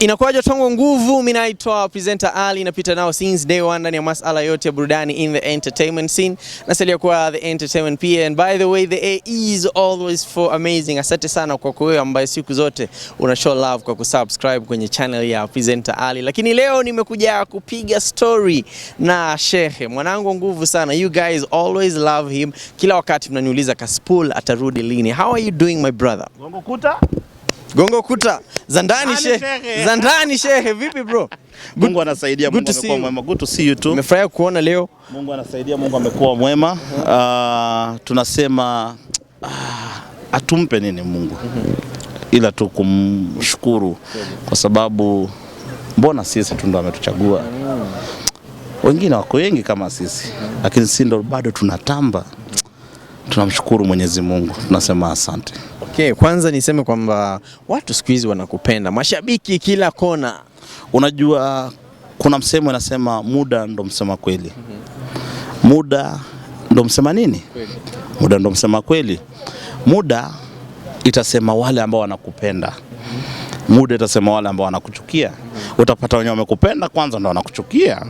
Inakuwaje tongo nguvu, mimi naitwa presenter Ali, napita nao since day one ndani ya masuala yote ya burudani in the entertainment scene. Nasalia kwa the entertainment pia, and by the way the A is always for amazing. Asante sana kwa wewe ambaye siku zote una show love kwa kusubscribe kwenye channel ya presenter Ali. Lakini leo nimekuja kupiga story na Shehe, mwanangu nguvu sana. You guys always love him. Kila wakati mnaniuliza Cassypool atarudi lini. How are you doing my brother? Gongo kuta Zandani Shehe. Zandani Shehe, vipi bro? Mungu anasaidia, Mungu amekuwa mwema. Good to see you too. Nimefurahi kuona leo. Mungu anasaidia, Mungu amekuwa mwema. Tunasema atumpe nini Mungu? Ila tu kumshukuru kwa sababu mbona sisi tu ndo ametuchagua. Wengine wako wengi kama sisi, lakini sisi ndo bado tunatamba. Tunamshukuru Mwenyezi Mungu. Tunasema asante. Okay, kwanza niseme kwamba watu siku hizi wanakupenda, mashabiki kila kona. Unajua kuna msemo unasema muda ndo msema kweli. Muda ndo msema nini? Muda ndo msema kweli. Muda itasema wale ambao wanakupenda. Muda itasema wale ambao wanakuchukia. Utapata wenye wamekupenda kwanza ndo wanakuchukia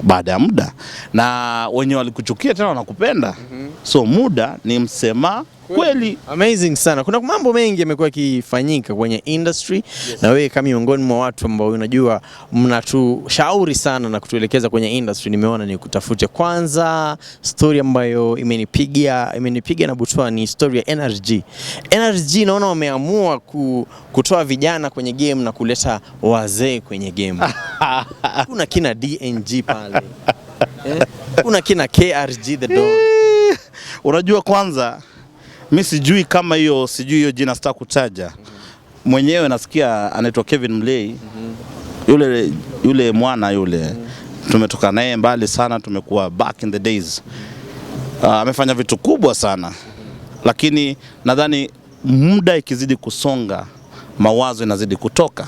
baada ya muda, na wenye walikuchukia tena wanakupenda. So muda ni msema kweli. Amazing sana. Kuna mambo mengi yamekuwa yakifanyika kwenye industry, na wewe kama miongoni mwa watu ambao unajua mnatushauri sana na kutuelekeza kwenye industry, nimeona ni kutafute kwanza story ambayo imenipiga na butwa, ni story ya NRG. NRG naona wameamua kutoa vijana kwenye game na kuleta wazee kwenye game. Kuna kina DNG pale. Kuna kina KRG the dog. Unajua kwanza mimi sijui kama hiyo jina sita kutaja. Mwenyewe nasikia anaitwa Kevin Mlei. Yule mwana yule. Tumetoka naye mbali sana, tumekuwa back in the days. Amefanya vitu kubwa sana. Lakini nadhani muda ikizidi kusonga, mawazo inazidi kutoka.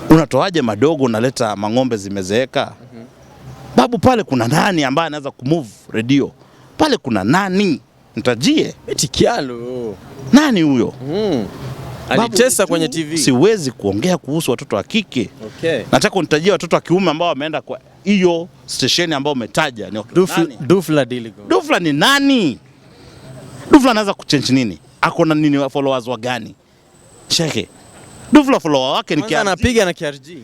Unatoaje madogo unaleta mang'ombe zimezeeka? Babu, pale kuna nani ambaye anaweza kumove radio? Pale kuna nani? Nitajie. Ezekiel. Nani huyo? Alitesa kwenye TV. Siwezi kuongea kuhusu watoto wa kike. Okay. Nataka unitajie watoto wa kiume ambao wameenda kwa hiyo station ambao umetaja. Ni Dufla Diligo. Dufla ni nani? Dufla anaweza kuchange nini? Ako na nini, followers wa gani? Shehe. Dufla follower wake ni KRG. Anapiga na KRG.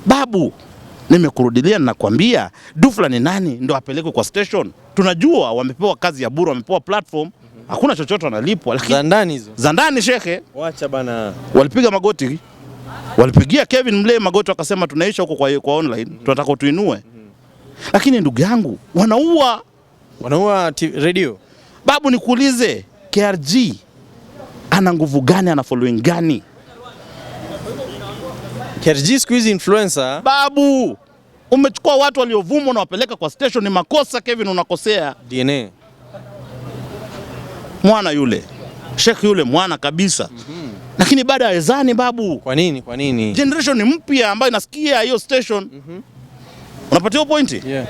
Babu, nimekurudilia na kuambia Dufla ni nani ndo apelekwe kwa station. Tunajua wamepewa kazi ya bure, wamepewa platform. Hakuna chochote wanalipwa, lakini Zandani hizo. Zandani Shehe. Wacha bana. Walipiga magoti. Walipigia Kevin Mlei magoti wakasema tunaisha huko kwa online, tunataka tuinue. Lakini ndugu yangu, wanaua radio. Babu, nikuulize, KRG ana nguvu gani, ana following gani? KRG siku hizi influencer. Babu, umechukua watu waliovuma na wapeleka kwa station, ni makosa Kevin, unakosea. DNA. Mwana yule. Sheikh yule mwana kabisa. Lakini baada ya ezani babu. Kwa nini? Generation ni mpya ambayo inasikia hiyo station. Unapatia pointi? Yeah.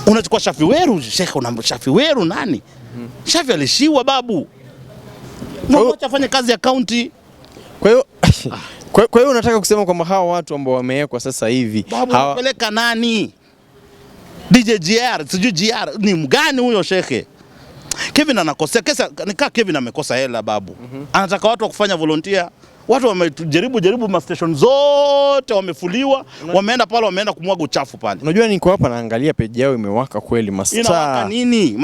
Unachukua Shafiweru, Sheikh, Shafiweru nani? Shafi alishiwa babu. Mwacha afanye kazi ya county. Kwa hiyo unataka kusema kwamba hawa watu ambao wamewekwa sasa hivi wapeleka nani? DJ GR, sijui GR ni mgani huyo Sheikh? Kevin anakosea, nikaa Kevin amekosa hela babu. Anataka watu wa kufanya volunteer. Watu wamejaribu ma station zote, wamefuliwa, wameenda pale, wameenda kumwaga uchafu pale. Unajua niko hapa naangalia page yao imewaka kweli, mastaa. Inawaka nini?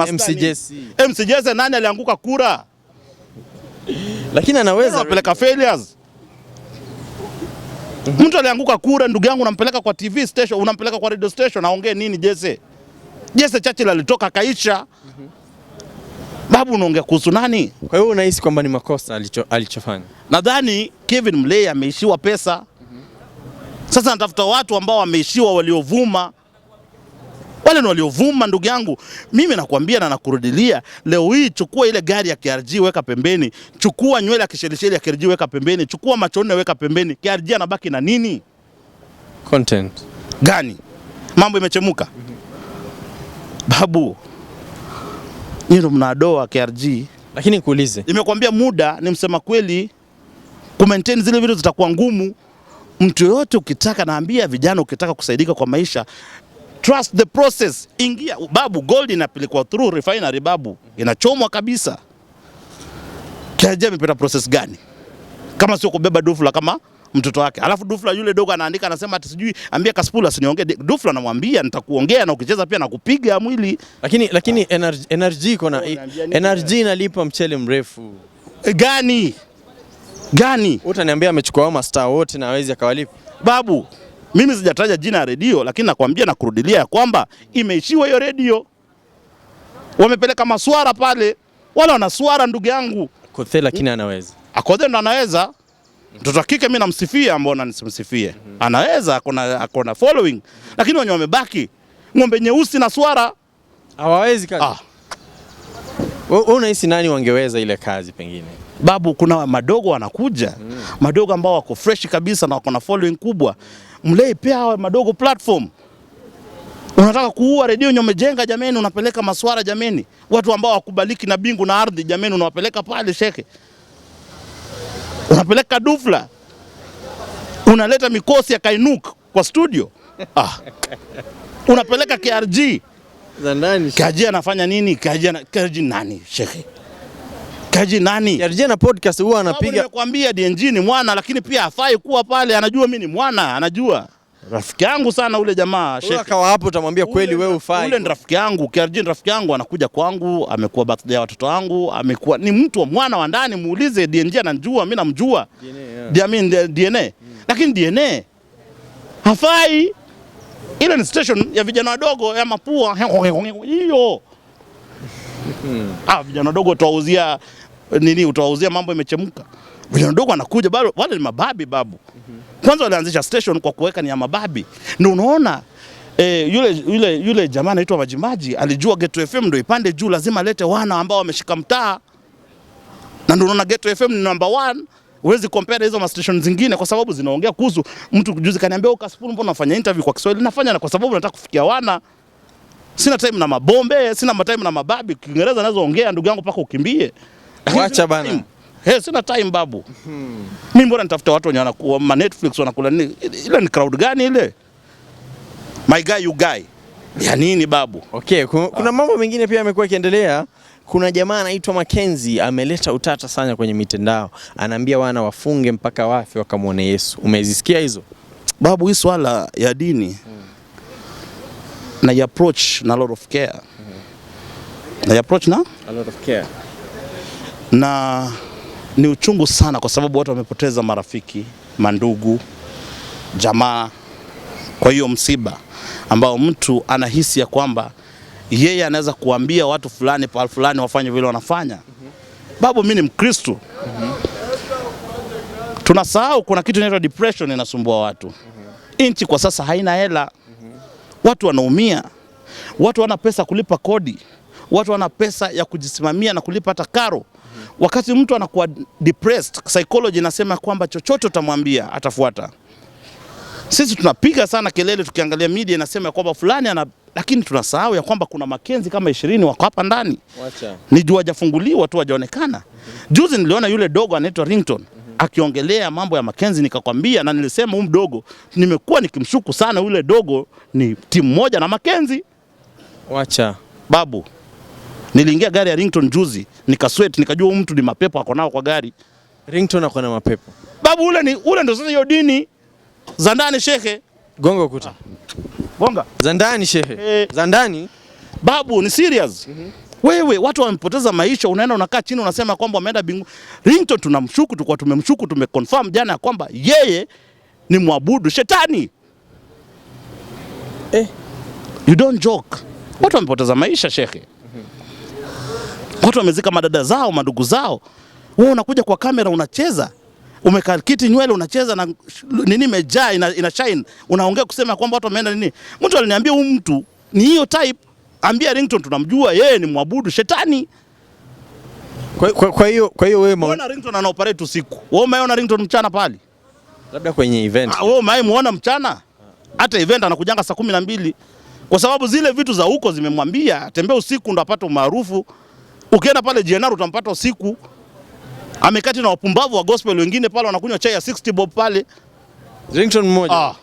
MCJS nani alianguka kura? Lakini anaweza kupeleka failures. Mtu alianguka kura, ndugu yangu, unampeleka kwa TV station, unampeleka kwa radio station, aongee nini Jesse Churchill alitoka akaisha. Babu, unaongea kuhusu nani? Kwa hiyo unahisi kwamba ni makosa alichofanya? Nadhani Kevin Mlei ameishiwa pesa. Sasa natafuta watu ambao wameishiwa, waliovuma. Wale ni waliovuma ndugu yangu. Mimi nakwambia na nakurudilia, leo hii chukua ile gari ya KRG weka pembeni, chukua nywele ya kishelisheli ya KRG weka pembeni, chukua macho nne weka pembeni. KRG anabaki na nini? Content gani? Mambo imechemuka. Babu, ndio mnadoa KRG. Lakini kuulize, nimekwambia muda ni msema kweli, ku maintain zile video zitakuwa ngumu. Mtu yote ukitaka, naambia vijana, ukitaka kusaidika kwa maisha, trust the process. Ingia babu, gold inapelekwa through refinery babu, inachomwa kabisa. Kaje amepita process gani kama sio kubeba Dufla kama mtoto wake? Alafu Dufla yule dogo anaandika, anasema ati sijui ambia Cassypool asiniongee. Dufla anamwambia nitakuongea na ukicheza pia nakupiga mwili. Lakini energy kuna energy inalipa mchele mrefu. Gani? Utaniambia amechukua wao mastaa wote na hawezi akawalipa. Babu, mimi sijataja jina ya redio, lakini nakwambia na kurudilia ya kwamba imeishiwa hiyo redio. Wamepeleka maswara pale. Wala wanaswara ndugu yangu. Kothe lakini anaweza. Akothe ndo anaweza. Mtoto wa kike mimi namsifia, mbona nisimsifie? Anaweza, akona following. Lakini wenye wamebaki ng'ombe nyeusi na swara hawawezi kazi. Wewe unahisi nani wangeweza ile kazi pengine? Babu, kuna madogo wanakuja. Madogo ambao wako fresh kabisa na wako na following kubwa. Mlei pia madogo platform. Unataka kuua redio nyomejenga jameni, unapeleka maswara jameni. Watu ambao wakubaliki na bingu na ardhi jameni, unawapeleka pale sheke. Unapeleka Dufla. Unaleta mikosi ya Kainuk kwa studio. Unapeleka KRG. Zandani. KRG anafanya nini? KRG nani sheke? KRG nani? KRG na podcast huwa anapiga. Nimekuambia DNG ni mwana, lakini pia hafai kuwa pale. Anajua mimi ni mwana, anajua. Rafiki yangu sana ule jamaa sheke. Akawa hapo utamwambia kweli wewe ufai. Ule ni rafiki yangu, KRG ni rafiki yangu, anakuja kwangu, amekuwa birthday ya watoto wangu, amekuwa ni mtu wa mwana wa ndani. Muulize DNG ananijua, mimi namjua. DNA. Lakini DNA hafai. Ile ni station ya vijana wadogo ya mapua hiyo. Vijana wadogo utawauzia nini? Utawauzia mambo imechemka. Vijana wadogo wanakuja bado, wale ni mababi babu. Kwanza walianzisha station kwa kuweka ni ya mababi. Ndio unaona yule jamaa anaitwa Majimaji alijua Ghetto FM ndio ipande juu, lazima alete wana ambao wameshika mtaa. Na ndio unaona Ghetto FM ni number 1. Huwezi compare hizo ma station zingine kwa sababu zinaongea kuhusu mtu. Juzi kaniambia Cassypool, mbona unafanya interview kwa Kiswahili? Nafanya na kwa sababu nataka kufikia wana. Sina time na mabombe, sina time na mababi. Kiingereza nazo ongea ndugu yangu paka ukimbie. Acha bana. Sina time babu. Mimi mbona nitafuta watu wenye wanakuwa ma Netflix wanakula nini? Ile ni crowd gani ile? My guy you guy. Ya nini babu? Okay, kuna mambo mengine pia yamekuwa yakiendelea. Kuna jamaa anaitwa Mckenzie ameleta utata sana kwenye mitandao. Anaambia wana wafunge mpaka wafe wakamuone Yesu. Umezisikia hizo? Babu, hii swala ya dini na approach na a lot of care. Na approach na a lot of care. Na ni uchungu sana kwa sababu watu wamepoteza marafiki, mandugu, jamaa kwa hiyo msiba ambao mtu anahisi ya kwamba yeye anaweza kuambia watu fulani pale fulani wafanye vile wanafanya. Babu, mimi ni Mkristo. Tunasahau kuna kitu inaitwa depression inasumbua watu. Inchi kwa sasa haina hela. Watu wanaumia. Watu wana pesa kulipa kodi. Watu wana pesa ya kujisimamia na kulipa hata karo. Wakati mtu anakuwa depressed, psychology inasema kwamba chochote utamwambia atafuata. Sisi tunapiga sana kelele tukiangalia media inasema kwamba fulani lakini tunasahau ya kwamba kuna Mckenzie kama 20 wako hapa ndani. Wacha. Ni juu hajafunguliwa tu, hajaonekana. Juzi niliona yule dogo anaitwa Ringtone akiongelea mambo ya Mckenzie, nikakwambia na nilisema huyu mdogo nimekuwa nikimshuku sana, yule dogo ni timu moja na Mckenzie. Wacha. Babu, niliingia gari ya Ringtone juzi, nikasweat, nikajua huyu mtu ni mapepo ako nao kwa gari. Ringtone ako na mapepo. Babu, ule ndio sasa hiyo dini za ndani shekhe. Gonga ukuta. Gonga. Za ndani shekhe. Za ndani. Babu, ni serious. Wewe watu wamepoteza maisha, unaenda unakaa chini unasema kwamba wameenda bingu. Ringtone tunamshuku, tukua tumemshuku, tumeconfirm jana kwamba yeye ni muabudu shetani. You don't joke. Watu wamepoteza maisha shekhe. Watu wamezika madada zao, mandugu zao. Wewe unakuja kwa kamera unacheza. Umekaa kiti nywele unacheza na nini imejaa ina shine. Unaongea kusema kwamba watu wameenda nini? Mtu aliniambia huyu mtu ni hiyo type. Ambia Ringtone tunamjua yeye ni muabudu shetani. Kwa hiyo wewe umeona Ringtone ana operate usiku. Wewe umeona Ringtone mchana pale? Labda kwenye event. Wewe umeona mchana? Hata event anakujanga saa 12. Kwa sababu zile vitu za huko zimemwambia tembea usiku ndo apate maarufu. Ukienda pale GNR utampata usiku. Amekati na wapumbavu wa gospel wengine pale wanakunywa chai ya 60 bob pale. Ringtone mmoja.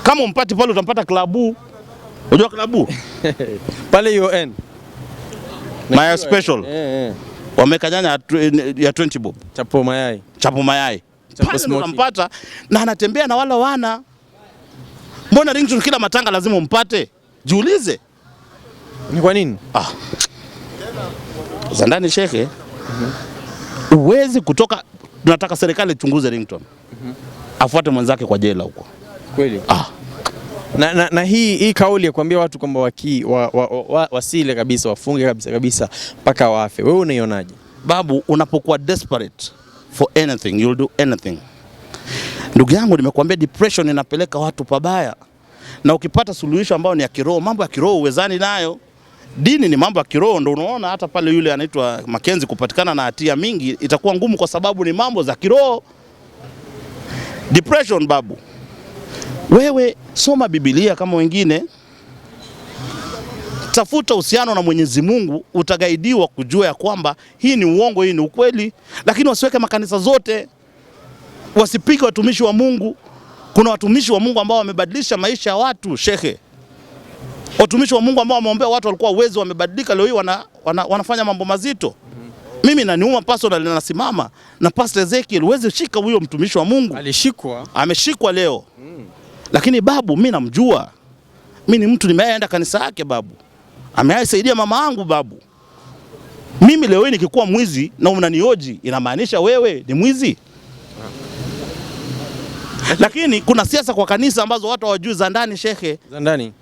Kama umpati pale utampata klabu. Unajua klabu? Pale UN. My special. Wameka nyanya ya 20 bob. Chapo mayai. Pale unampata na anatembea na wala wana. Mbona Ringtone kila matanga lazima umpate? Jiulize. Ni kwa nini? Za ndani shekhe. Uwezi kutoka, tunataka serikali ichunguze Ringtone. Afuate mwenzake kwa jela huko. Kweli? Na hii kauli ya kuambia watu kwamba wasile kabisa, wafunge kabisa mpaka wafe. Wewe unaionaje? Babu, unapokuwa desperate for anything, you'll do anything. Ndugu yangu, nimekuambia depression inapeleka watu pabaya. Na ukipata suluhisho ambao ni ya kiroho, mambo ya kiroho uwezani nayo. Dini ni mambo ya kiroho, ndio unaona hata pale yule anaitwa Mckenzie kupatikana na hatia mingi itakuwa ngumu kwa sababu ni mambo za kiroho. Depression babu. Wewe soma Biblia kama wengine. Tafuta uhusiano na Mwenyezi Mungu, utagaidiwa kujua ya kwamba hii ni uongo, hii ni ukweli. Lakini wasiweke makanisa zote, wasipige watumishi wa Mungu. Kuna watumishi wa Mungu ambao wamebadilisha maisha ya watu, shekhe. Watumishi wa Mungu ambao wameombea watu walikuwa uwezo, wamebadilika, leo hii wanafanya mambo mazito. Mimi naniuma personally, nasimama na Pastor Ezekiel, uweze shika huyo mtumishi wa Mungu. Ameshikwa leo. Lakini babu, mimi namjua. Mimi ni mtu nimeenda kanisa yake babu. Ameaisaidia mama yangu babu. Mimi leo hii nikikuwa mwizi na unanioji, inamaanisha wewe ni mwizi? Lakini kuna siasa kwa kanisa ambazo watu hawajui za ndani, shekhe. Za ndani.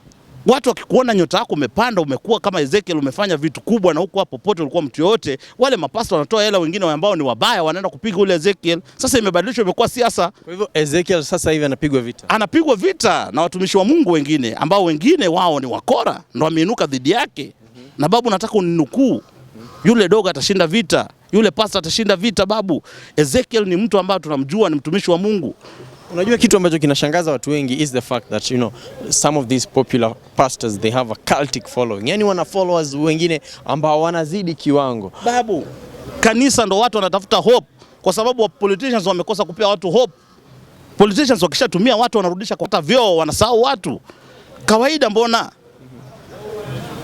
Watu wakikuona nyota yako umepanda, umekuwa kama Ezekiel, umefanya vitu kubwa na huko hapo pote ulikuwa mtu yote, wale mapasta wanatoa hela, wengine ambao ni wabaya wanaenda kupiga ule Ezekiel. Sasa imebadilishwa, imekuwa siasa. Kwa hivyo Ezekiel sasa hivi anapigwa vita. Anapigwa vita na watumishi wa Mungu wengine ambao wengine wao ni wakora, ndio wameinuka dhidi yake. Na babu, nataka uninukuu. Yule dogo atashinda vita, yule pasta atashinda vita babu. Ezekiel ni mtu ambaye tunamjua, ni mtumishi wa Mungu. Unajua kitu ambacho kinashangaza watu wengi is the fact that some of these popular pastors they have a cultic following. Yaani wana followers wengine ambao wanazidi kiwango. Babu, kanisa ndo watu wanatafuta hope kwa sababu politicians wamekosa kupea watu hope. Politicians wakishatumia watu wanarudisha kwa hata vyoo, wanasahau watu. Kawaida mbona?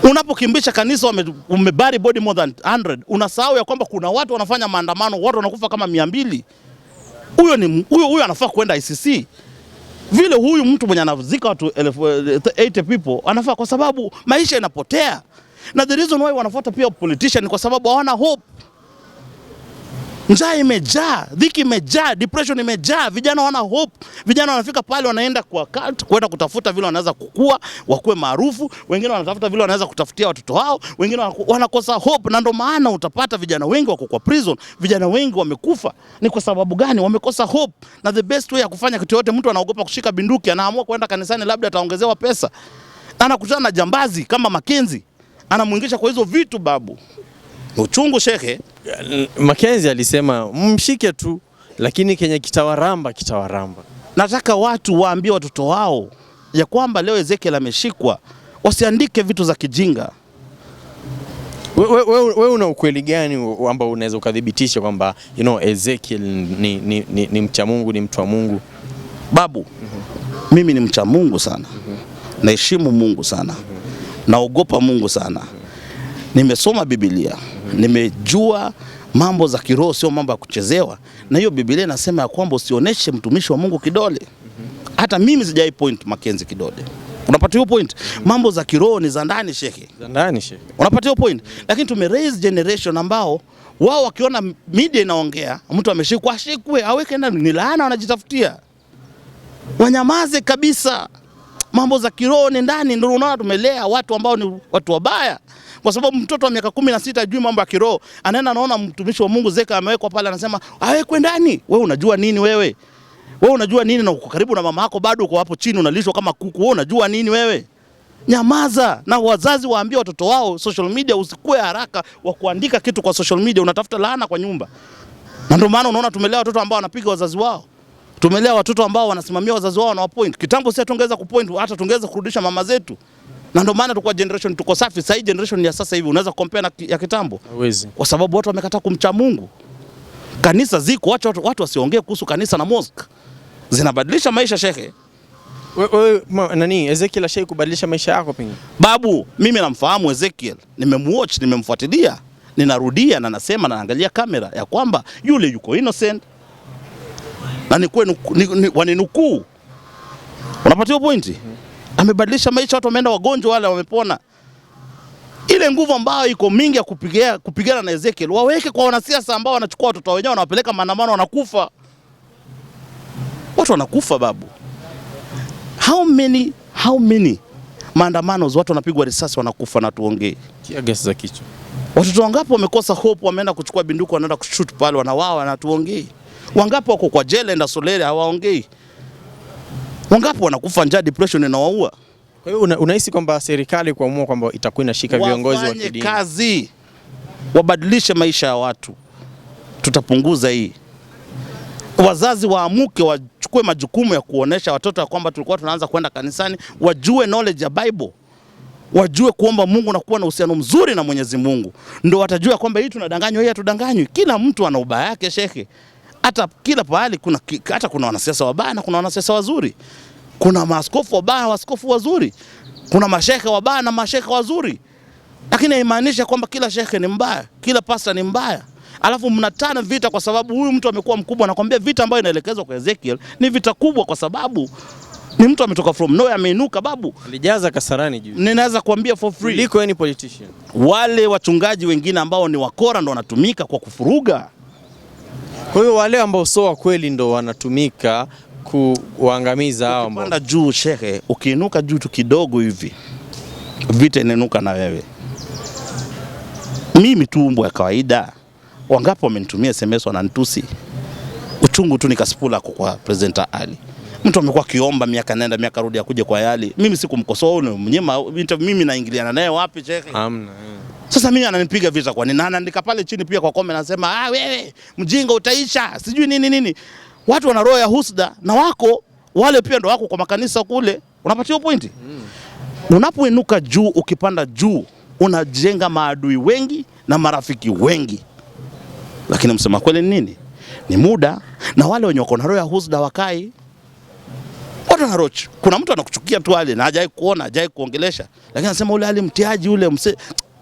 Unapokimbisha kanisa umebari body more than 100, unasahau ya kwamba kuna watu wanafanya maandamano, watu wanakufa kama 200. Huyo anafaa kwenda ICC. Vile huyu mtu mwenye anazika watu 80 people anafaa, kwa sababu maisha inapotea. Na the reason why wanafuata pia politician kwa sababu hawana hope. Njaa imejaa, dhiki imejaa, depression imejaa, vijana wana hope. Vijana wanafika pale wanaenda kwa cult, kwenda kutafuta vile wanaweza kukua, wakuwe maarufu, wengine wanatafuta vile wanaweza kutafutia watoto wao, wengine wanakosa hope. Na ndio maana utapata vijana wengi wako kwa prison, vijana wengi wamekufa. Ni kwa sababu gani? Wamekosa hope. Na the best way ya kufanya kitu yote, mtu anaogopa kushika binduki, anaamua kwenda kanisani labda ataongezewa pesa. Anakutana na jambazi kama Mckenzie, anamuingisha kwa hizo vitu babu. Uchungu shekhe. Mckenzie alisema mshike tu, lakini kenye kitawaramba. Nataka watu waambie watoto wao ya kwamba leo Ezekiel ameshikwa, wasiandike vitu za kijinga. Wewe una ukweli gani ambao unaweza ukadhibitisha kwamba Ezekiel ni mcha Mungu, ni mtu wa Mungu? Babu, mimi ni mcha Mungu sana. Naheshimu Mungu sana. Naogopa Mungu sana. Nimesoma Biblia. Nimejua mambo za kiroho sio mambo ya kuchezewa. Na hiyo Biblia inasema ya kwamba usioneshe mtumishi wa Mungu kidole. Hata mimi sijai point Mckenzie kidole. Unapata hiyo point? Mambo za kiroho ni za ndani shekhe. Za ndani shekhe. Unapata hiyo point? Lakini tume raise generation ambao wao wakiona media inaongea, mtu ameshikwa, ashikwe, aweke ndani, ni laana wanajitafutia. Wanyamaze kabisa. Mambo za kiroho ni ndani. Ndio unaona tumelea watu ambao ni watu wabaya. Kwa sababu mtoto wa miaka 16 hajui mambo ya kiroho, anaenda anaona mtumishi wa Mungu Zeka amewekwa pale, anasema awekwe ndani. Wewe unajua nini wewe? Wewe unajua nini? Na uko karibu na mama yako, bado uko hapo chini unalishwa kama kuku. Wewe unajua nini wewe? Nyamaza. Na wazazi waambie watoto wao, social media usikue haraka wa kuandika kitu kwa social media, unatafuta laana kwa nyumba. Na ndio maana unaona tumelea watoto ambao wanapiga wazazi wao. Tumelea watoto ambao wanasimamia wazazi wao na wapoint. Kitambo sisi tungeweza kupoint, hata tungeweza kurudisha mama zetu. Na ndio maana tukua generation tuko safi. Sasa hii generation ya sasa hivi unaweza compare na ya kitambo? Hawezi. Kwa sababu watu wamekataa kumcha Mungu. Kanisa ziko, watu wasiongee kuhusu kanisa na mosque. zinabadilisha maisha shekhe. Wewe nani Ezekiel ashai kubadilisha maisha yako pengine? Babu, mimi namfahamu Ezekiel, nimemwatch, nimemfuatilia, ninarudia na nasema na naangalia kamera ya kwamba yule yuko innocent. Na ni kwenu waninukuu. Unapatia pointi? Amebadilisha maisha, watu wameenda wagonjwa wale wamepona. Ile nguvu ambayo iko mingi ya kupigana na Ezekiel waweke kwa wanasiasa ambao wanachukua watoto wenyewe wanawapeleka maandamano, wanakufa. Watu wanakufa babu. How many maandamano watu wanapigwa risasi wanakufa na tuongee. Tia gesi za kichwa. Watoto wangapi wamekosa hope, wameenda kuchukua binduki wanaenda kushoot pale wanawawa na tuongee. Wangapi wako kwa jela na solele hawaongei. Wangapi wanakufa njaa, depression inawaua. Kwa hiyo unahisi kwamba serikali kuamua kwamba itakuwa inashika viongozi wa kidini, kazi wabadilishe maisha ya watu, tutapunguza hii. Wazazi waamuke, wachukue majukumu ya kuonesha watoto ya kwamba tulikuwa tunaanza kwenda kanisani, wajue knowledge ya Bible, wajue kuomba Mungu na kuwa na uhusiano mzuri na Mwenyezi Mungu. Ndio watajua kwamba hii tunadanganywa, hii hatudanganywi. Kila mtu ana ubaya yake shekhe. Hata kila pahali kuna wanasiasa wabaya na kuna wanasiasa wazuri. Kuna maaskofu wabaya, maaskofu wazuri. Kuna mashehe wabaya na mashehe wazuri. Lakini haimaanisha kwamba kila shehe ni mbaya, kila pastor ni mbaya. Alafu mnatana vita kwa sababu huyu mtu amekuwa mkubwa. Nakwambia vita ambayo inaelekezwa kwa Ezekiel ni vita kubwa kwa sababu ni mtu ametoka from nowhere, ameinuka babu. Alijaza Kasarani juu. Ninaweza kuambia for free. Liko any politician. Wale wachungaji wengine ambao ni wakora ndo wanatumika kwa kufuruga. Kwa hiyo wale ambao sio wa kweli ndo wanatumika kuangamiza hao ambao. Ukipanda juu shehe, ukiinuka juu tu kidogo hivi, vita inanuka na wewe. Mimi tu mbwa ya kawaida, wangapi wamenitumia SMS wananitusi. Uchungu tu ni Cassypool kwa presenter Ali. Mtu amekuwa kiomba miaka nenda miaka rudi akuje kwa yali. Mimi sikumkosoa mnyema, mimi naingiliana naye wapi shehe? Hamna. Sasa mimi ananipiga vita kwa nini? Anaandika pale chini pia kwa comment anasema wewe mjinga utaisha, sijui nini. Watu wana roho ya husda na wako wale pia ndo wako kwa makanisa kule. Unapatia pointi? Unapoinuka juu, ukipanda juu, unajenga maadui wengi na marafiki wengi. Lakini msema kweli nini? Ni muda, na wale wenye wako na roho ya husda wakai. Watu na roach. Kuna mtu anakuchukia tu Ali na hajai kuona, hajai kuongelesha. Lakini anasema ule Ali mtiaji ule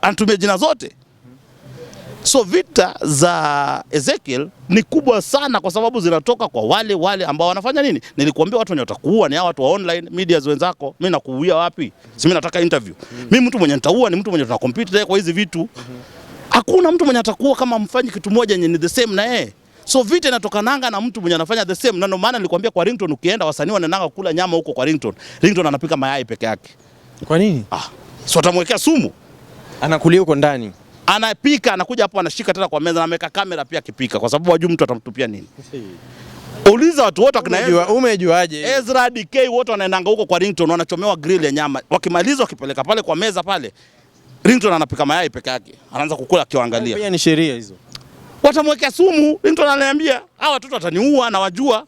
anatumia jina zote. So vita za Ezekiel ni kubwa sana kwa sababu zinatoka kwa wale ambao wanafanya nini? Nilikuambia watu wenye watakuua ni hao watu wa online media wenzako. Mimi nakuuia wapi? Si mimi nataka interview. Mimi mtu mwenye nitaua ni mtu mwenye tunacompete naye kwa hizi vitu. Hakuna mtu mwenye atakuwa kama mfanyi kitu moja yenye ni the same na yeye. So vita inatokananga na mtu mwenye anafanya the same. Na ndio maana nilikwambia kwa Ringtone ukienda wasanii wanaenda kula nyama huko kwa Ringtone. Ringtone anapika mayai peke yake. Kwa nini? So atamwekea sumu. Anakulia huko ndani. Anapika, anakuja hapo anashika tena kwa meza na ameweka kamera pia akipika kwa sababu wajua mtu atamtupia nini. Uliza watu wote wakina umejuaje? Ezra DK wote wanaendanga huko kwa Ringtone wanachomewa grill ya nyama. Wakimaliza wakipeleka pale kwa meza pale. Ringtone anapika mayai peke yake. Anaanza kukula akiwaangalia. Pia ni sheria hizo. Watamwekea sumu. Ringtone ananiambia hawa watoto wataniua na wajua.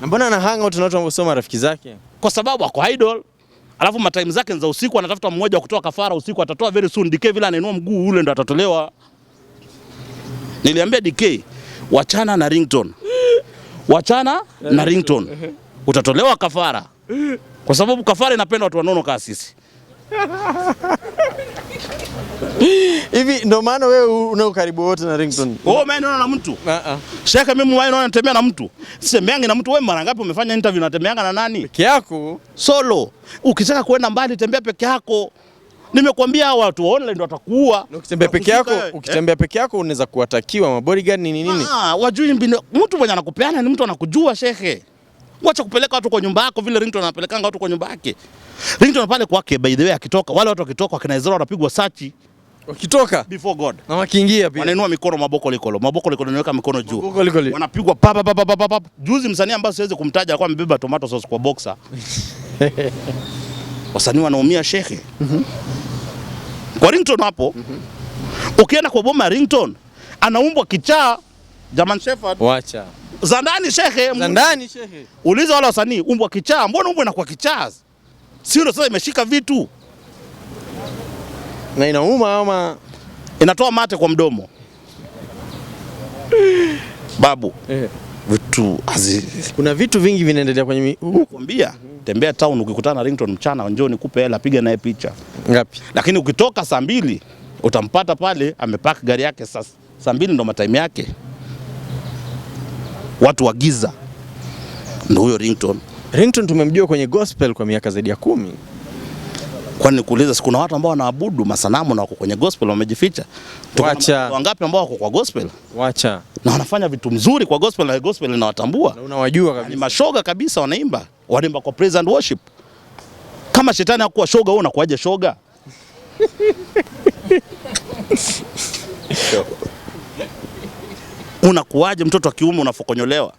Na mbona ana hang out na watu ambao sio marafiki zake? Kwa sababu ako idol. Alafu matime zake za usiku anatafuta mmoja wa kutoa kafara usiku, atatoa very soon. DK vile anainua mguu ule ndo atatolewa. Niliambia DK wachana na Ringtone. Wachana na Ringtone. Utatolewa kafara. Kwa sababu kafara inapenda watu wanono kama sisi. Hivi ndo maana wewe una ukaribu wote na Ringtone. Mimi naona na mtu. Shaka mimi naona natembea na mtu. Sitembeangi na mtu. Wewe mara ngapi umefanya interview unatembeanga na nani? Peke yako. Solo. Ukitaka kwenda mbali tembea peke yako. Nimekuambia watu online ndo watakuua. Ukitembea peke yako unaweza kuwatakiwa mabodyguard nini. Wajui mtu mwenye anakupeana ni mtu anakujua shehe. Wacha kupeleka watu kwa nyumba yako vile Ringtone anapelekanga watu kwa nyumba yake. Ringtone pale kwake by the way akitoka wale watu wakitoka wakina Ezra wanapigwa search. Wakitoka before God. Na wakiingia pia. Wanainua mikono maboko likolo. Maboko likolo niweka mikono juu. Maboko likolo. Wanapigwa pa. Juzi msanii ambaye siwezi kumtaja alikuwa amebeba tomato sauce kwa boxer. Wasanii wanaumia shehe. Kwa Ringtone hapo. Ukienda kwa boma Ringtone anaumbwa kichaa German Shepherd. Wacha. Za ndani shehe. Za ndani shehe. Uliza wale wasanii umbwa kichaa. Mbona umbwa inakuwa kichaa? Sio ndio sasa imeshika vitu. Na inauma ama inatoa mate kwa mdomo. Babu. vitu kuna vitu vingi vinaendelea kwenye nakwambia. Tembea town ukikutana na Ringtone mchana, njoo nikupe hela, piga naye picha. Ngapi? Lakini ukitoka saa 2 utampata pale amepark gari yake saa 2 ndo matime yake. Watu wa giza. Ndio huyo Ringtone. Ringtone tumemjua kwenye gospel kwa miaka zaidi ya 10. Kwani nikuuliza, siku kuna watu ambao wanaabudu masanamu na wako kwenye gospel wamejificha? Wacha. Wangapi ambao wako kwa gospel? Wacha. Na wanafanya vitu mzuri kwa gospel na gospel inawatambua. Na unawajua kabisa. Ni mashoga kabisa wanaimba. Wanaimba kwa praise and worship. Kama shetani hakuwa shoga, wewe unakuaje shoga? Unakuaje mtoto wa kiume unafokonyolewa?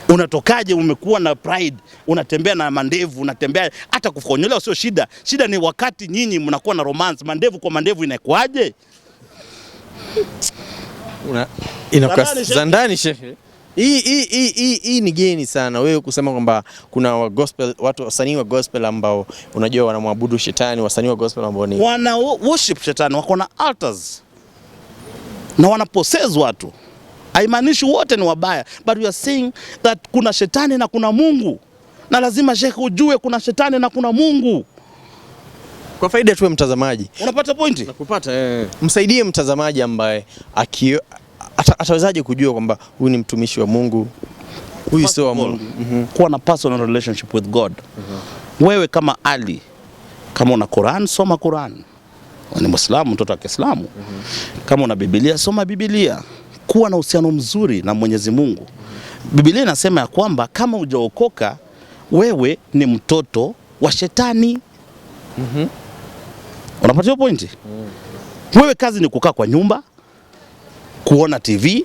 Unatokaje umekuwa na pride, unatembea na mandevu, unatembea hata kufonyolewa sio shida. Shida ni wakati nyinyi mnakuwa na romance, mandevu kwa mandevu inakuaje? Inakuwa zandani shehe. Hii ni geni sana wewe kusema kwamba kuna wa gospel, watu wasanii wa gospel ambao unajua wanamwabudu shetani, wasanii wa gospel ambao ni wana worship shetani, wako na altars na wana possess watu. Haimaanishi wote ni wabaya, but we are saying that kuna shetani na kuna Mungu. Na lazima shekhe ujue kuna shetani na kuna Mungu. Kwa faida tu ya mtazamaji. Unapata pointi? Nakupata Msaidie mtazamaji ambaye atawezaje kujua kwamba huyu ni mtumishi wa Mungu, huyu sio wa Mungu. Kuwa na personal relationship with God. Wewe kama Ali, kama una Quran, soma Quran. Ni Muislamu, mtoto wa Kiislamu. Kama una Biblia, soma Biblia. Kuwa na uhusiano mzuri na Mwenyezi Mungu. Biblia inasema ya kwamba kama hujaokoka wewe ni mtoto wa shetani. Unapata hiyo pointi? Wewe kazi ni kukaa kwa nyumba, kuona TV,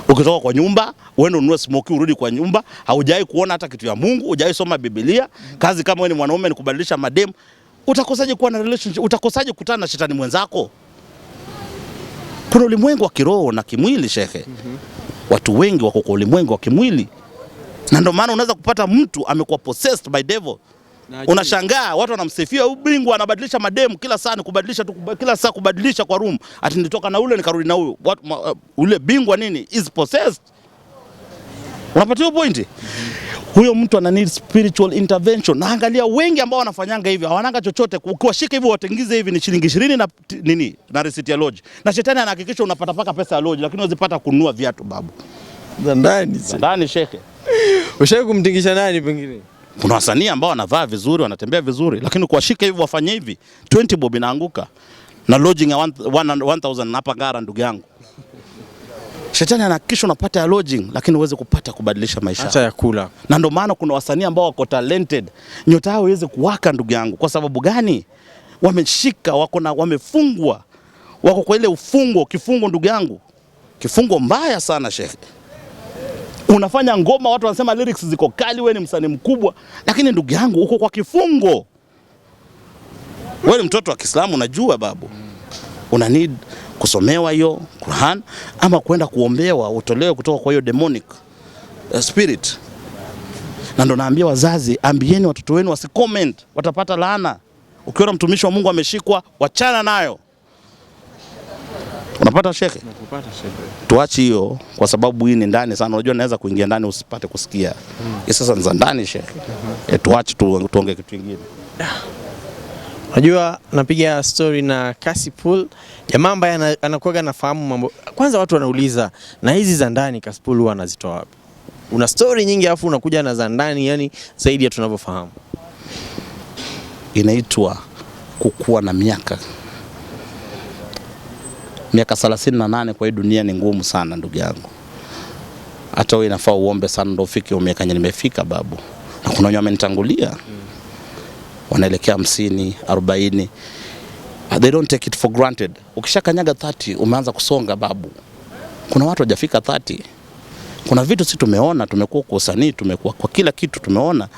ukitoka kwa nyumba uende ununue smoki urudi kwa nyumba, haujai kuona hata kitu ya Mungu, hujai soma Biblia. Kazi kama wewe ni mwanaume ni kubadilisha mademu. Utakosaje kuwa na relationship? Utakosaje kukutana na shetani mwenzako? Kuna ulimwengu wa kiroho na kimwili shekhe. Watu wengi wako kwa ulimwengu wa kimwili. Na ndio maana unaweza kupata mtu amekuwa possessed by devil. Unashangaa watu wanamsifia ubingwa, anabadilisha mademu kila saa, kubadilisha tu kila saa, kubadilisha kwa room. Ati nitoka na ule nikarudi na huyo. Ule bingwa nini is possessed. Unapata hiyo pointi? Huyo mtu ana need spiritual intervention. Na angalia wengi ambao wanafanyanga hivi hawananga chochote. Ukiwashika hivi watengize hivi ni shilingi 20 na nini na receipt ya lodge. Na shetani anahakikisha unapata paka pesa ya lodge, lakini unazipata kununua viatu babu. Ndani shekhe. Ushawahi kumtingisha nani pengine? Kuna wasanii ambao wanavaa vizuri, wanatembea vizuri, lakini kuwashika hivi wafanye hivi 20 bob inaanguka. Na lodging ya 1000 hapa Ngara ndugu yangu. Shetani anahakikisha unapata ya lodging lakini uweze kupata kubadilisha maisha. Hata ya kula. Na ndio maana kuna wasanii ambao wako talented, nyota yao iweze kuwaka ndugu yangu. Kwa sababu gani? Wameshika, wamefungwa. Wako kwa ile kifungo ndugu yangu. Kifungo mbaya sana shekhi. Unafanya ngoma watu wanasema lyrics ziko kali, wewe ni msanii mkubwa, lakini ndugu yangu uko kwa kifungo. Wewe ni mtoto wa Kiislamu unajua babu. Una need kusomewa hiyo Quran ama kwenda kuombewa utolewe kutoka kwa hiyo demonic spirit. Na ndo naambia wazazi, ambieni watoto wenu wasicomment, watapata laana. Ukiona mtumishi wa Mungu ameshikwa, wachana nayo. Unapata shekhe? Nakupata shekhe. Tuachi hiyo kwa sababu hii ni ndani sana. Unajua naweza kuingia ndani usipate kusikia. Sasa ni za ndani shekhe. Tuachi tuongee kitu kingine. Unajua napiga story na Cassypool, jamaa ambaye anakuwa anafahamu mambo. Kwanza watu wanauliza, na hizi za ndani Cassypool huwa anazitoa wapi? Una story nyingi afu unakuja na za ndani, yani zaidi ya tunavyofahamu. Inaitwa kukua na miaka 38 kwa hii dunia ni ngumu sana ndugu yangu. Hata wewe inafaa uombe sana ndio ufike miaka yenye nimefika babu. Na kuna wenye wamenitangulia. Wanaelekea 50, 40. They don't take it for granted. Ukishakanyaga 30 umeanza kusonga babu. Kuna watu hajafika 30. Kuna vitu sisi tumeona, tumekuwa kwa usanii, tumekuwa kwa kila kitu tumeona.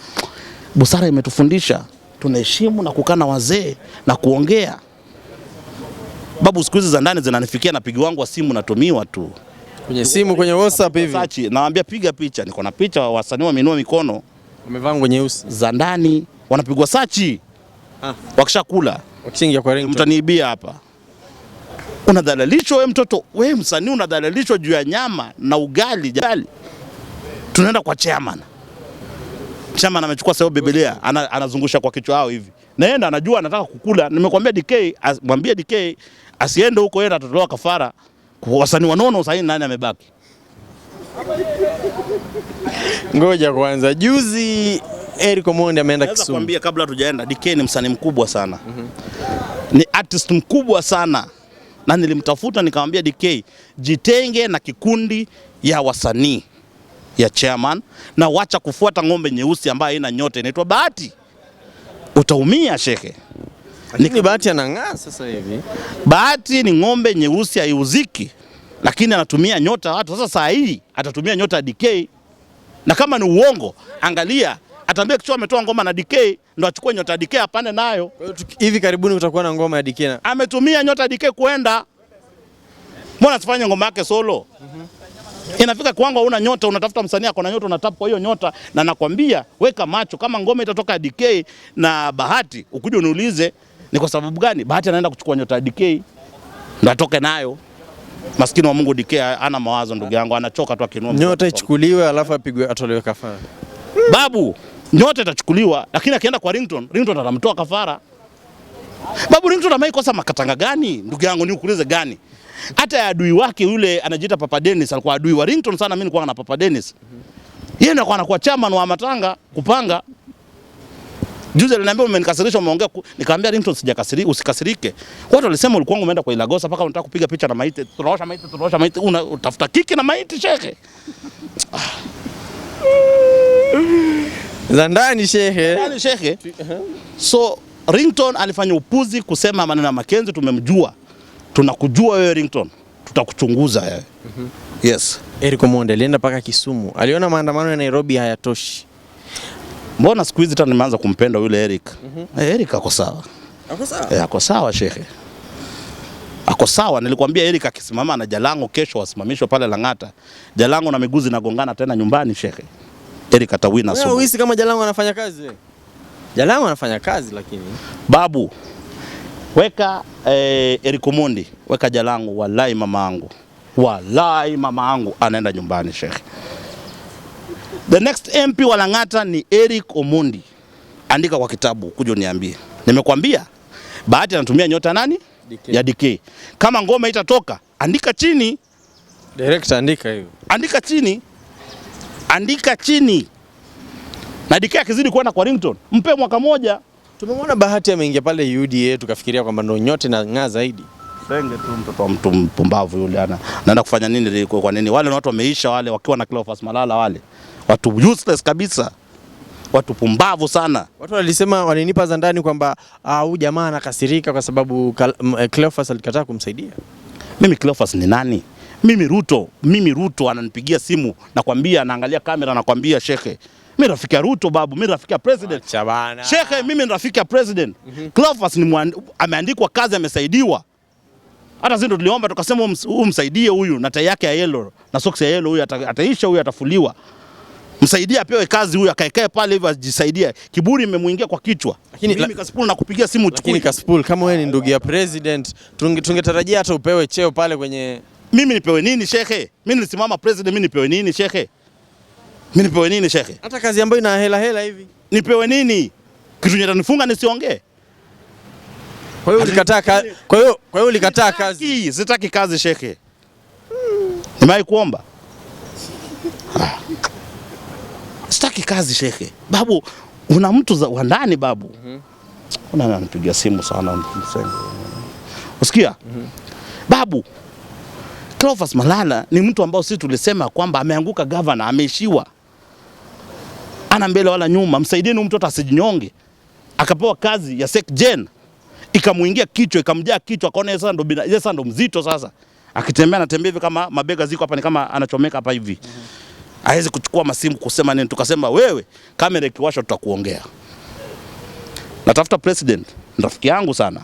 Busara imetufundisha tunaheshimu na kukaa na wazee na kuongea. Babu siku hizi za ndani zinanifikia na pigi wangu wa simu natumiwa tu. Kwenye simu, kwenye WhatsApp hivi. Naambia piga picha, niko na picha wasanii wameinua mikono. Wamevaa nguo nyeusi. Za ndani wanapigwa sachi. Wakishakula. Wakishingia kwa Ringtone. Mtaniibia hapa. Unadhalilishwa wewe mtoto, wewe msanii unadhalilishwa juu ya nyama na ugali. Tunaenda kwa chairman. Chairman amechukua sayo Biblia, anazungusha kwa kichwa hao hivi. Naenda anajua anataka kukula. Nimekwambia DK, mwambie DK asiende huko, yeye atatolewa kafara. Kwa wasanii wanono sasa nani amebaki? Ngoja kwanza. Juzi Eric Omondi ameenda Kisumu. Naweza kuambia kabla tujaenda, DK ni msanii mkubwa sana. Ni artist mkubwa sana. Na nilimtafuta nikamwambia DK, jitenge na kikundi ya wasanii ya chairman na wacha kufuata ng'ombe nyeusi ambayo haina nyota inaitwa Bahati. Utaumia shekhe. Ni Bahati anang'aa sasa hivi. Bahati ni ng'ombe nyeusi haiuziki, lakini anatumia nyota watu. Sasa saa hii atatumia nyota ya DK. Na kama ni uongo, angalia, ataambia kichwa ametoa ngoma na DK, ndo achukue nyota ya DK apande nayo. Hivi karibuni utakuwa na ngoma ya DK na ametumia nyota ya DK kuenda. Mbona asifanye ngoma yake solo? Inafika kwangu una nyota, unatafuta msanii ako na nyota, unatap kwa hiyo nyota, na nakwambia weka macho kama ngoma itatoka ya DK na Bahati, ukuje uniulize ni kwa sababu gani Bahati anaenda kuchukua nyota ya DK ndo atoke nayo. Maskini wa Mungu DK ana mawazo ndugu yangu, anachoka tu akinua nyota ichukuliwe alafu apigwe atolewe kafara. Babu, nyota itachukuliwa lakini akienda kwa Ringtone atamtoa kafara. Babu, Ringtone ameikosa makatanga gani? Ndugu yangu niukuulize gani? Hata adui wake yule anajiita Papa Dennis alikuwa adui wa Ringtone sana. Mimi nilikuwa na Papa Dennis. Yeye ndo anakuwa chairman wa matanga kupanga. Juzi aliniambia umenikasirisha, umeongea, nikamwambia Ringtone sijakasirika, usikasirike. Watu walisema ulikuwa umeenda kwa Ilagosa paka unataka kupiga picha na maiti. Tunaosha maiti, unatafuta kiki na maiti shekhe. Za ndani shekhe. Ndani shekhe. So Ringtone alifanya upuzi kusema maneno ya Mckenzie, tumemjua. Tunakujua wewe Ringtone, tutakuchunguza wewe. Yes. Eric Omondi alienda paka Kisumu. Aliona maandamano ya Nairobi hayatoshi. Mbona siku hizi tena nimeanza kumpenda yule Eric? Eric ako sawa. Ako sawa? Ako sawa shekhe. Ako sawa, nilikwambia Eric akisimama na Jalango kesho wasimamishwe pale Lang'ata. Jalango na Miguzi nagongana tena nyumbani shekhe. Eric atawina sumu. Wewe uhisi kama Jalango anafanya kazi wewe? Jalango anafanya kazi lakini. Babu, weka Eric Omondi, weka Jalango, wallahi mamaangu. Wallahi mamaangu anaenda nyumbani shekhe. The next MP wa Lang'ata ni Eric Omondi. Andika kwa kitabu kuja uniambie. Nimekwambia Bahati anatumia nyota nani? DK. Ya DK. Kama ngoma itatoka, andika chini. Director andika hiyo. Andika chini. Andika chini. Na DK akizidi kuona kwa Ringtone, mpe mwaka moja. Tumemwona Bahati ameingia pale UDA tukafikiria kwamba ndio nyote na ng'aa zaidi. Senge tu mtoto wa mtu mpumbavu yule anaenda kufanya nini kwa nini? Wale watu wameisha wale wakiwa na Cleophas Malala wale. Watu useless kabisa. Watu pumbavu sana. Watu walisema walinipa za ndani kwamba huyu jamaa anakasirika kwa sababu Cleophas alikataa kumsaidia. Mimi Cleophas ni nani? Mimi Ruto ananipigia simu nakwambia, anaangalia kamera nakwambia shekhe. Mimi rafiki ya Ruto babu, mimi rafiki ya president. Chabana. Shekhe, mimi ni rafiki ya president. Cleophas ni ameandikwa kazi, amesaidiwa. Hata sisi ndo tuliomba tukasema umsaidie huyu na tai yake ya yellow na socks ya yellow, huyu ataisha, huyu atafuliwa. Msaidie apewe kazi huyu akaekae pale hivi ajisaidia. Kiburi imemuingia kwa kichwa. Lakini mimi Cassypool nakupigia simu uchukue. Lakini Cassypool kama wewe ni ndugu ya president, tungetarajia hata upewe cheo pale kwenye. Mimi nipewe nini shekhe? Mimi nilisimama president, mimi nipewe nini shekhe? Mimi nipewe nini shekhe? Hata kazi ambayo ina hela hivi. Nipewe nini? Kitu nyetanifunga nisiongee. Kwa hiyo ulikataa kazi. Kwa hiyo ulikataa kazi. Sitaki kazi shekhe. Nimewahi kuomba. Sitaki kazi shekhe. Babu, una mtu wa ndani babu. Unanipigia simu sana. Usikia? Babu, Cleophas Malala ni mtu ambao sisi tulisema kwamba ameanguka governor, ameishiwa. Ana mbele wala nyuma, msaidieni mtoto asijinyonge. Akapewa kazi ya SecGen. Ikamuingia kichwa, ikamjaa kichwa, akaona yeye sasa ndo mzito sasa. Akitembea anatembea hivi kama mabega ziko hapa, ni kama anachomeka hapa hivi. Hawezi kuchukua masimu kusema nini, tukasema wewe kamera ikiwasha tutakuongea. Natafuta president, rafiki yangu sana.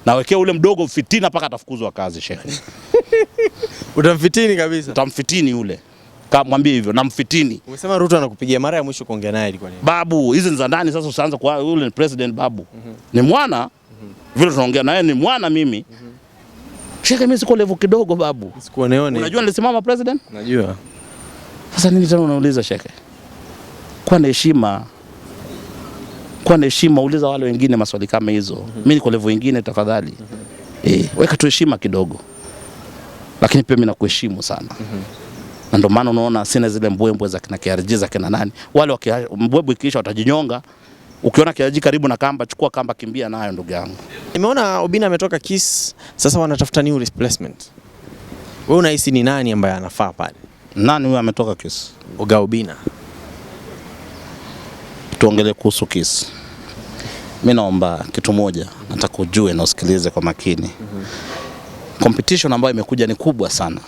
Nawekea ule mdogo fitina paka atafukuzwa kazi shekhe. Utamfitini kabisa. Utamfitini ule. Kama mwambie hivyo, namfitini. Umesema Ruto anakupigia, mara ya mwisho kuongea naye ilikuwa nini? Babu, hizi ni za ndani sasa, usianze kwa yule ni president babu. Ni mwana. Vile tunaongea naye ni mwana mimi. Shekhe, mimi siko level kidogo babu. Sikuoneone. Unajua nilisimama president? Najua. Sasa nini tena unauliza sheke? Kwa heshima. Kwa heshima uliza wale wengine maswali kama hizo. Mimi niko level nyingine tafadhali. Weka tu heshima kidogo. Lakini pia mimi nakuheshimu sana. Na ndio maana unaona sina zile mbwembwe za kina KRG za kina nani. Wale mbwembwe ikiisha watajinyonga. Ukiona KRG karibu na kamba, chukua kamba, kimbia nayo ndugu yangu. Nimeona Obina ametoka Kiss, sasa wanatafuta new replacement. Wewe unahisi ni nani ambaye anafaa pale? Nani huyo ametoka Kiss? Oga Obina. Tuongelee kuhusu Kiss. Mimi naomba kitu moja, nataka ujue na usikilize kwa makini. Competition ambayo imekuja ni kubwa sana.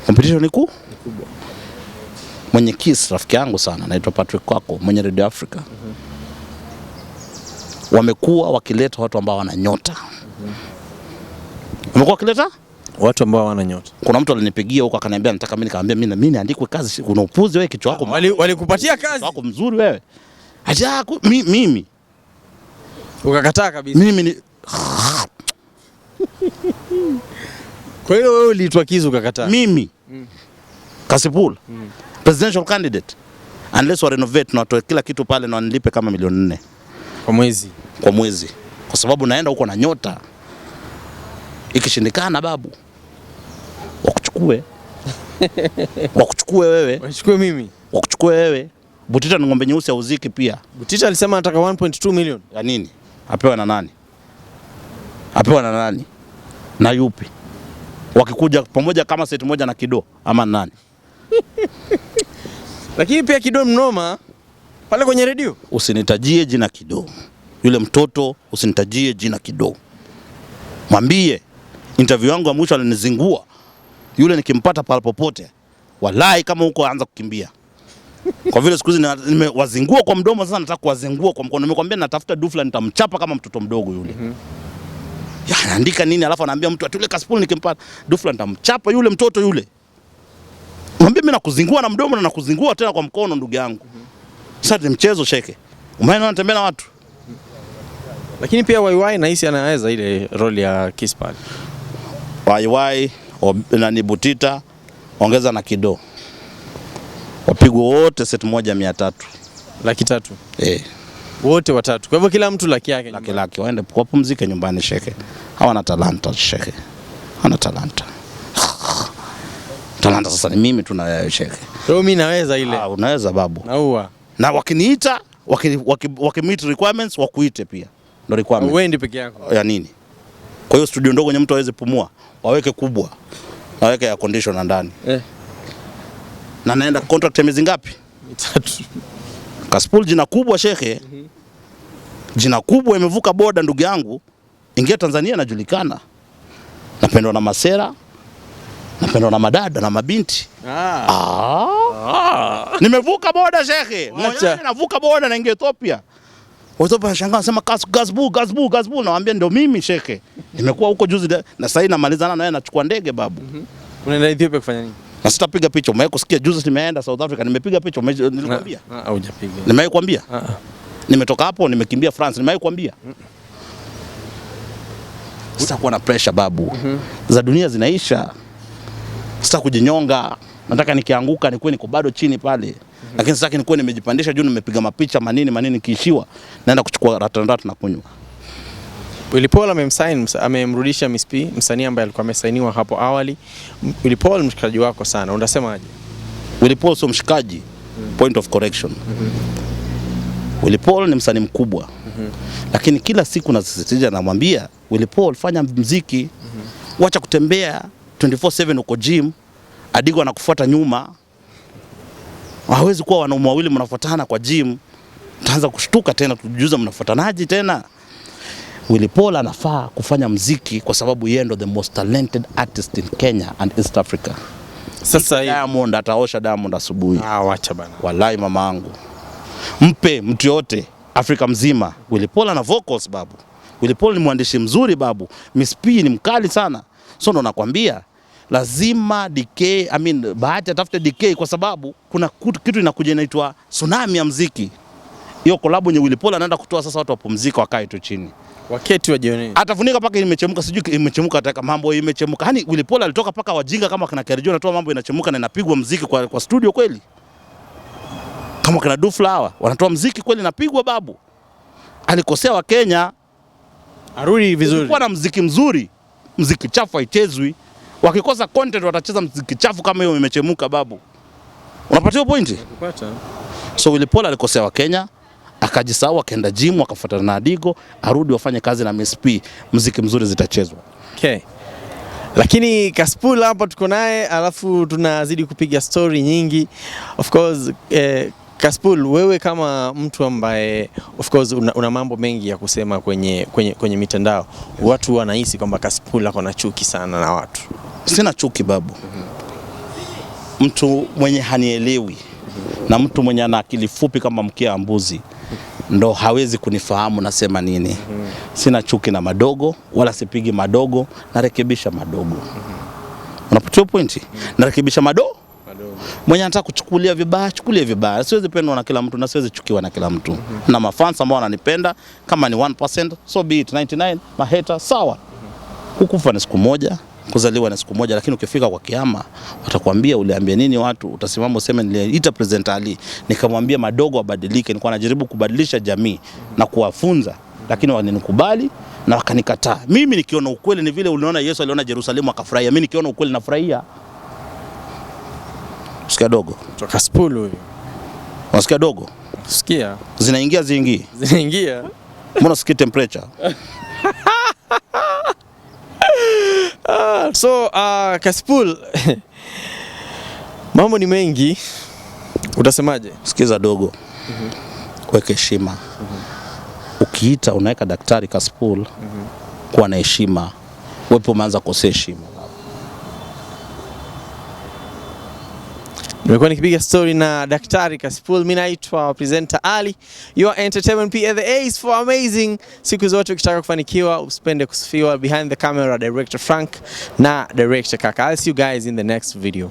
Competition ni kubwa. Mwenye Kiss rafiki yangu sana anaitwa Patrick Kwako, mwenye Radio Africa. Wamekuwa wakileta watu ambao wana nyota. Wamekuwa wakileta watu ambao wana nyota. Kuna mtu alinipigia huko akaniambia nataka mimi, nikamwambia mimi niandikwe kazi. Kuna upuzi wewe, kichwa chako walikupatia kazi wako mzuri wewe. Acha mimi ukakataa kabisa. Mimi ni Kwa hiyo wewe uliitwa Kiss ukakataa? Mimi Cassypool presidential candidate, unless wa renovate na watoe kila kitu pale na wanilipe kama milioni 4 kwa mwezi, kwa sababu naenda huko na nyota. Ikishindikana babu wakuchukue wewe, wachukue mimi, wakuchukue wewe. Butita ni ng'ombe nyeusi auziki pia. Butita alisema anataka 1.2 million. Ya nini? Apewa na nani? Apewa na nani? Na yupi? Wakikuja pamoja kama seti moja na Kido ama nani? Lakini pia Kido mnoma pale kwenye redio. Usinitajie jina Kido. Yule mtoto usinitajie jina Kido. Mwambie interview yangu ya mwisho alinizingua. Yule nikimpata pale popote, wallahi kama huko aanza kukimbia. Kwa vile siku hizi nimewazingua kwa mdomo, sasa nataka kuwazingua kwa mkono. Nimekwambia natafuta dufla nitamchapa kama mtoto mdogo yule. Ya anaandika nini alafu anaambia mtu atule Cassypool nikimpata dufla nitamchapa yule mtoto yule. Mwambie mimi nakuzingua na mdomo na nakuzingua tena kwa mkono ndugu yangu. Sasa ni mchezo sheke. Umeona anatembea na watu. Lakini pia YY nahisi anaweza ile role ya Kiss pale. YY nani Butita ongeza na Kido. Wapigwa wote set moja 300. 300. Wote watatu. Kwa hivyo kila mtu laki yake. Laki waende kupumzika nyumbani sheke. Hawana talanta sheke. Hawana talanta. Talanta sasa ni mimi tu na wewe sheke. Kwa mimi naweza ile. Unaweza babu. Naua. Na wakiniita, meet requirements wakuite pia. Ndio requirement. Wewe ndi peke yako. Ya nini? Kwa hiyo studio ndogo nye mtu aweze pumua, waweke kubwa. Waweke ya conditioner ndani. Na naenda contract ya miezi ngapi? 3. Cassypool jina kubwa sheke. Jina kubwa imevuka boda ndugu yangu. Ingia Tanzania najulikana. Napendwa na masera. Napendwa na madada na mabinti. Nimevuka boda sheke. Mmoja navuka boda na ingia Ethiopia. Watu wanashangaa nasema Cassypool nawaambia ndio mimi sheke. Nimekuwa huko juzi na sasa namalizana na yeye nachukua ndege babu. Unaenda Ethiopia kufanya nini? Na sitapiga picha. Umewahi kusikia juzi nimeenda South Africa nimepiga picha nilikwambia? Hujapiga. Nimewahi kuambia? Nimetoka hapo nimekimbia France nimewahi kuambia? Sitakuwa na pressure babu. Za dunia zinaisha. Sita kujinyonga. Nataka nikianguka nikuwe niko bado chini pale. Lakini sasa nikuwe nimejipandisha juu nimepiga mapicha manini kiishiwa. Naenda kuchukua ratandat na kunywa. Willy Paul amemrudisha Miss P, msanii ambaye alikuwa amesainiwa hapo awali. Willy Paul mshikaji wako sana. Unasemaje? Willy Paul sio mshikaji. Point of correction. Willy Paul ni msanii mkubwa. Lakini kila siku nasisitiza namwambia Willy Paul fanya muziki. Wacha kutembea 24/7 uko gym. Adigo anakufuata nyuma. Hawezi kuwa wanaume wawili mnafuatana kwa gym. Utaanza kushtuka tena tujuza mnafuatanaje tena. Willy Paul anafaa kufanya muziki kwa sababu yeye ndo the most talented artist in Kenya and East Africa. Sasa Diamond ataosha Diamond asubuhi. Wacha bana. Wallahi mamangu. Mpe mtu yote Afrika mzima. Willy Paul ana vocals babu. Willy Paul ni mwandishi mzuri babu. Miss P ni mkali sana. So ndo nakwambia lazima Bahati atafute DK kwa sababu kuna kitu inakuja inaitwa tsunami ya muziki. hiyo collab yenye Willy Paul anaenda kutoa sasa, watu wapumzika wakae tu chini. Waketi wajione. Atafunika paka imechemka, sijui imechemka ataka mambo imechemka. Hani Willy Paul alitoka paka wajinga kama kana Kerijo anatoa mambo inachemka na inapigwa muziki kwa studio kweli. Kama kana Do Flower wanatoa muziki kweli napigwa babu. Alikosea wa Kenya. Arudi vizuri. Kwa na muziki mzuri, muziki chafu haichezwi. Wakikosa content watacheza muziki chafu kama hiyo imechemka babu. Unapata hiyo point? Nakupata. So Willy Paul alikosea wa Kenya, akajisahau akaenda gym akafuatana na Adigo, arudi wafanye kazi na Miss P, muziki mzuri zitachezwa. Okay. Lakini Cassypool hapa tuko naye, alafu tunazidi kupiga story nyingi. Of course Cassypool, wewe kama mtu ambaye of course una mambo mengi ya kusema kwenye mitandao, watu wanahisi kwamba Cassypool ako na chuki sana na watu. Sina chuki babu. Mtu mwenye hanielewi na mtu mwenye ana akili fupi kama mkia wa mbuzi ndo hawezi kunifahamu nasema nini. Sina chuki na madogo wala sipigi madogo, narekebisha madogo. Unapata point? Narekebisha madogo. Mwenye anataka kuchukulia vibaya, chukulia vibaya. Siwezi pendwa na kila mtu na siwezi chukiwa na kila mtu. Na mafans ambao wananipenda kama ni 1%, so be it 99, maheta sawa. Kukufa ni siku moja, kuzaliwa ni siku moja, lakini ukifika kwa kiyama watakwambia uliambia nini watu, utasimama useme niliita President Ali nikamwambia madogo wabadilike. Nilikuwa najaribu kubadilisha jamii na kuwafunza, lakini walinikubali na wakanikataa. Mimi nikiona ukweli ni vile uliona Yesu aliona Yerusalemu akafurahia, mimi nikiona ukweli nafurahia. Sikia dogo. Cassypool huyo. Unasikia dogo? Sikia. Zinaingia ziingii. Zinaingia. Mbona sikia temperature? So Cassypool mambo ni mengi, utasemaje? Sikiza dogo. Weke heshima. Ukiita unaweka daktari Cassypool kuwa na heshima, wewe umeanza kukosea heshima. Nimekuwa nikipiga story na Daktari Cassypool. Mimi naitwa presenter Ali, your entertainment PA, the A is for amazing. Siku zote ukitaka kufanikiwa usipende kusifiwa. Behind the camera director Frank na director Kaka. I'll see you guys in the next video.